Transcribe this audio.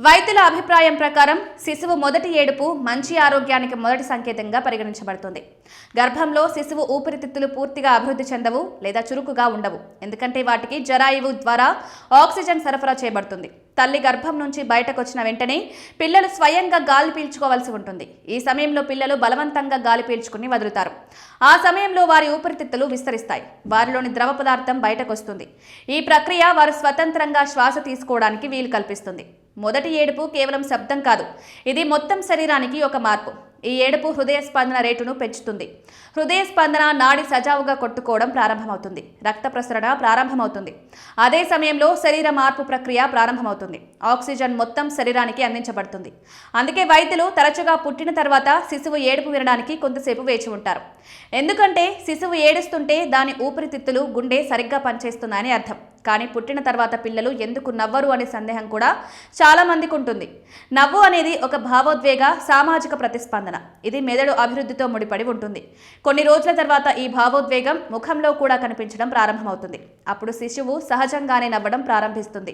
వైద్యుల అభిప్రాయం ప్రకారం శిశువు మొదటి ఏడుపు మంచి ఆరోగ్యానికి మొదటి సంకేతంగా పరిగణించబడుతుంది. గర్భంలో శిశువు ఊపిరితిత్తులు పూర్తిగా అభివృద్ధి చెందవు లేదా చురుకుగా ఉండవు, ఎందుకంటే వాటికి జరాయువు ద్వారా ఆక్సిజన్ సరఫరా చేయబడుతుంది. తల్లి గర్భం నుంచి బయటకు వచ్చిన వెంటనే పిల్లలు స్వయంగా గాలి పీల్చుకోవాల్సి ఉంటుంది. ఈ సమయంలో పిల్లలు బలవంతంగా గాలి పీల్చుకుని వదులుతారు. ఆ సమయంలో వారి ఊపిరితిత్తులు విస్తరిస్తాయి, వారిలోని ద్రవ పదార్థం బయటకు వస్తుంది. ఈ ప్రక్రియ వారు స్వతంత్రంగా శ్వాస తీసుకోవడానికి వీలు కల్పిస్తుంది. మొదటి ఏడుపు కేవలం శబ్దం కాదు, ఇది మొత్తం శరీరానికి ఒక మార్పు. ఈ ఏడుపు హృదయ స్పందన రేటును పెంచుతుంది. హృదయ స్పందన నాడి సజావుగా కొట్టుకోవడం ప్రారంభమవుతుంది, రక్త ప్రసరణ ప్రారంభమవుతుంది. అదే సమయంలో శరీర మార్పు ప్రక్రియ ప్రారంభమవుతుంది. ఆక్సిజన్ మొత్తం శరీరానికి అందించబడుతుంది. అందుకే వైద్యులు తరచుగా పుట్టిన తర్వాత శిశువు ఏడుపు వినడానికి కొంతసేపు వేచి ఉంటారు. ఎందుకంటే శిశువు ఏడుస్తుంటే దాని ఊపిరితిత్తులు, గుండె సరిగ్గా పనిచేస్తున్నాయని అర్థం. కానీ పుట్టిన తర్వాత పిల్లలు ఎందుకు నవ్వరు అనే సందేహం కూడా చాలా మందికి ఉంటుంది. నవ్వు అనేది ఒక భావోద్వేగ సామాజిక ప్రతిస్పందన. ఇది మెదడు అభివృద్ధితో ముడిపడి ఉంటుంది. కొన్ని రోజుల తర్వాత ఈ భావోద్వేగం ముఖంలో కూడా కనిపించడం ప్రారంభమవుతుంది. అప్పుడు శిశువు సహజంగానే నవ్వడం ప్రారంభిస్తుంది.